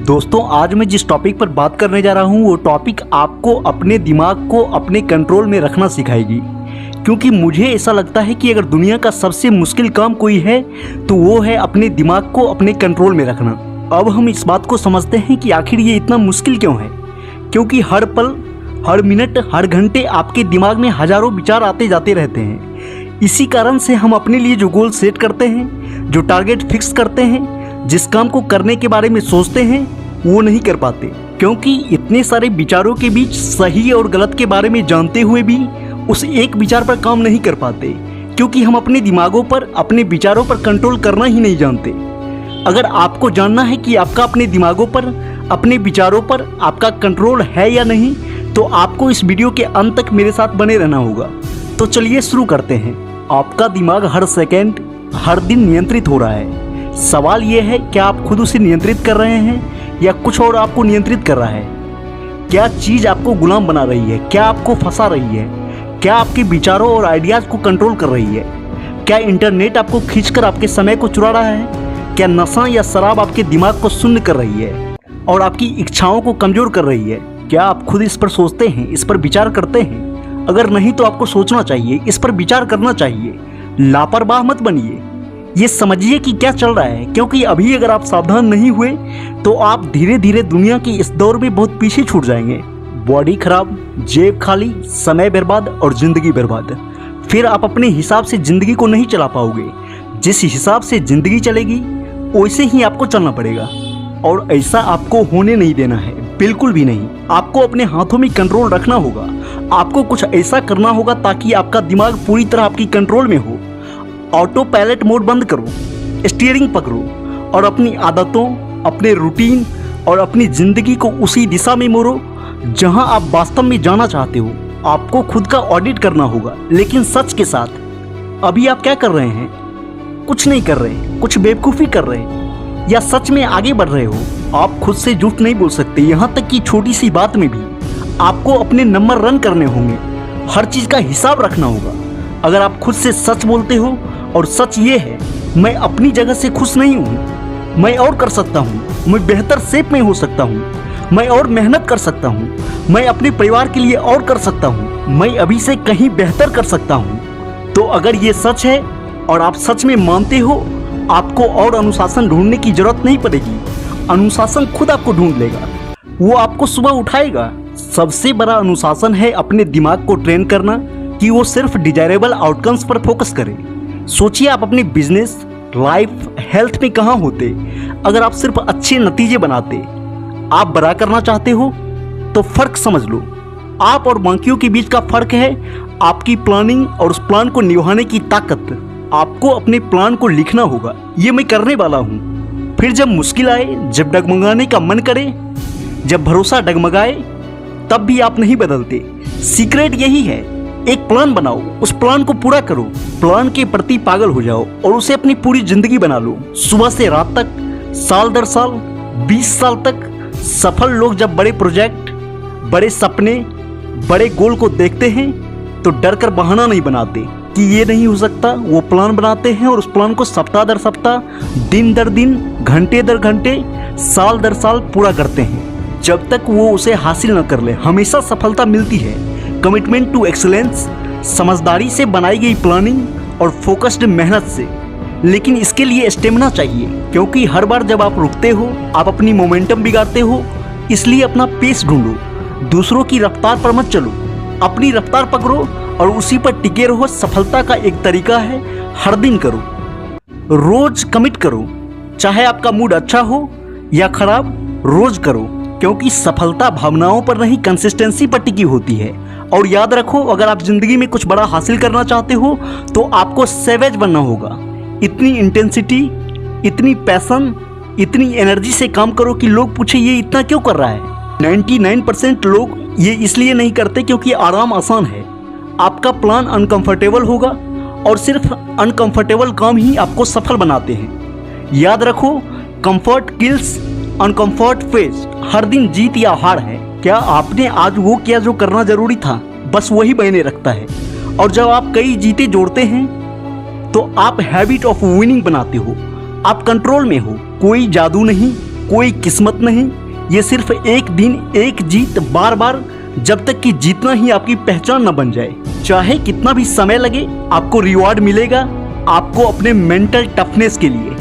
दोस्तों, आज मैं जिस टॉपिक पर बात करने जा रहा हूँ वो टॉपिक आपको अपने दिमाग को अपने कंट्रोल में रखना सिखाएगी। क्योंकि मुझे ऐसा लगता है कि अगर दुनिया का सबसे मुश्किल काम कोई है तो वो है अपने दिमाग को अपने कंट्रोल में रखना। अब हम इस बात को समझते हैं कि आखिर ये इतना मुश्किल क्यों है। क्योंकि हर पल, हर मिनट, हर घंटे आपके दिमाग में हज़ारों विचार आते जाते रहते हैं। इसी कारण से हम अपने लिए जो गोल सेट करते हैं, जो टारगेट फिक्स करते हैं, जिस काम को करने के बारे में सोचते हैं वो नहीं कर पाते। क्योंकि इतने सारे विचारों के बीच सही और गलत के बारे में जानते हुए भी उस एक विचार पर काम नहीं कर पाते। क्योंकि हम अपने दिमागों पर, अपने विचारों पर कंट्रोल करना ही नहीं जानते। अगर आपको जानना है कि आपका अपने दिमागों पर, अपने विचारों पर आपका कंट्रोल है या नहीं, तो आपको इस वीडियो के अंत तक मेरे साथ बने रहना होगा। तो चलिए शुरू करते हैं। आपका दिमाग हर सेकंड, हर दिन नियंत्रित हो रहा है। सवाल यह है, क्या आप खुद उसे नियंत्रित कर रहे हैं या कुछ और आपको नियंत्रित कर रहा है? क्या चीज़ आपको गुलाम बना रही है? क्या आपको फंसा रही है? क्या आपके विचारों और आइडियाज़ को कंट्रोल कर रही है? क्या इंटरनेट आपको खींचकर आपके समय को चुरा रहा है? क्या नशा या शराब आपके दिमाग को शून्य कर रही है और आपकी इच्छाओं को कमज़ोर कर रही है? क्या आप खुद इस पर सोचते हैं, इस पर विचार करते हैं? अगर नहीं तो आपको सोचना चाहिए, इस पर विचार करना चाहिए। लापरवाह मत बनिए, ये समझिए कि क्या चल रहा है। क्योंकि अभी अगर आप सावधान नहीं हुए तो आप धीरे धीरे दुनिया के इस दौर में बहुत पीछे छूट जाएंगे। बॉडी खराब, जेब खाली, समय बर्बाद और ज़िंदगी बर्बाद। फिर आप अपने हिसाब से ज़िंदगी को नहीं चला पाओगे। जिस हिसाब से ज़िंदगी चलेगी वैसे ही आपको चलना पड़ेगा। और ऐसा आपको होने नहीं देना है, बिल्कुल भी नहीं। आपको अपने हाथों में कंट्रोल रखना होगा। आपको कुछ ऐसा करना होगा ताकि आपका दिमाग पूरी तरह आपकी कंट्रोल में हो। ऑटो पायलट मोड बंद करो, स्टीयरिंग पकड़ो और अपनी आदतों, अपने रूटीन और अपनी ज़िंदगी को उसी दिशा में मोड़ो जहां आप वास्तव में जाना चाहते हो। आपको खुद का ऑडिट करना होगा, लेकिन सच के साथ। अभी आप क्या कर रहे हैं? कुछ नहीं कर रहे, कुछ बेवकूफ़ी कर रहे हैं या सच में आगे बढ़ रहे हो? आप खुद से झूठ नहीं बोल सकते। यहाँ तक कि छोटी सी बात में भी आपको अपने नंबर रन करने होंगे। हर चीज़ का हिसाब रखना होगा। अगर आप खुद से सच बोलते हो, और सच ये है, मैं अपनी जगह से खुश नहीं हूँ, मैं और कर सकता हूँ, मैं बेहतर शेप में हो सकता हूँ, मैं और मेहनत कर सकता हूँ, मैं अपने परिवार के लिए और कर सकता हूँ, मैं अभी से कहीं बेहतर कर सकता हूँ। तो अगर ये सच है और आप सच में मानते हो, आपको और अनुशासन ढूंढने की जरूरत नहीं पड़ेगी। अनुशासन खुद आपको ढूंढ लेगा, वो आपको सुबह उठाएगा। सबसे बड़ा अनुशासन है अपने दिमाग को ट्रेन करना कि वो सिर्फ डिजायरेबल आउटकम्स पर फोकस करे। सोचिए, आप अपने बिजनेस, लाइफ, हेल्थ में कहाँ होते अगर आप सिर्फ अच्छे नतीजे बनाते। आप बड़ा करना चाहते हो तो फर्क समझ लो। आप और बाकियों के बीच का फर्क है आपकी प्लानिंग और उस प्लान को निभाने की ताकत। आपको अपने प्लान को लिखना होगा, ये मैं करने वाला हूँ। फिर जब मुश्किल आए, जब डगमगाने का मन करे, जब भरोसा डगमगाए, तब भी आप नहीं बदलते। सीक्रेट यही है, एक प्लान बनाओ, उस प्लान को पूरा करो, प्लान के प्रति पागल हो जाओ और उसे अपनी पूरी जिंदगी बना लो। सुबह से रात तक, साल दर साल, 20 साल तक। सफल लोग जब बड़े प्रोजेक्ट, बड़े सपने, बड़े गोल को देखते हैं तो डर कर बहाना नहीं बनाते कि ये नहीं हो सकता। वो प्लान बनाते हैं और उस प्लान को सप्ताह दर सप्ताह, दिन दर दिन, घंटे दर घंटे, साल दर साल पूरा करते हैं, जब तक वो उसे हासिल न कर ले। हमेशा सफलता मिलती है कमिटमेंट टू एक्सीलेंस, समझदारी से बनाई गई प्लानिंग और फोकस्ड मेहनत से। लेकिन इसके लिए स्टेमिना चाहिए। क्योंकि हर बार जब आप रुकते हो, आप अपनी मोमेंटम बिगाड़ते हो। इसलिए अपना पेस ढूंढो, दूसरों की रफ्तार पर मत चलो, अपनी रफ्तार पकड़ो और उसी पर टिके रहो। सफलता का एक तरीका है, हर दिन करो, रोज कमिट करो। चाहे आपका मूड अच्छा हो या खराब, रोज करो। क्योंकि सफलता भावनाओं पर नहीं, कंसिस्टेंसी पर टिकी होती है। और याद रखो, अगर आप जिंदगी में कुछ बड़ा हासिल करना चाहते हो तो आपको सेवेज बनना होगा। इतनी इंटेंसिटी, इतनी पैशन, इतनी एनर्जी से काम करो कि लोग पूछे ये इतना क्यों कर रहा है। 99% लोग ये इसलिए नहीं करते क्योंकि आराम आसान है। आपका प्लान अनकंफर्टेबल होगा और सिर्फ अनकंफर्टेबल काम ही आपको सफल बनाते हैं। याद रखो, कंफर्ट किल्स अनकंफर्ट फेज। हर दिन जीत या हार है। क्या आपने आज वो किया जो करना जरूरी था? बस वही मायने रखता है। और जब आप कई जीते जोड़ते हैं तो आप हैबिट ऑफ विनिंग बनाते हो। आप कंट्रोल में हो, कोई जादू नहीं, कोई किस्मत नहीं, ये सिर्फ एक दिन एक जीत बार बार, जब तक कि जीतना ही आपकी पहचान न बन जाए। चाहे कितना भी समय लगे, आपको रिवॉर्ड मिलेगा आपको अपने मेंटल टफनेस के लिए।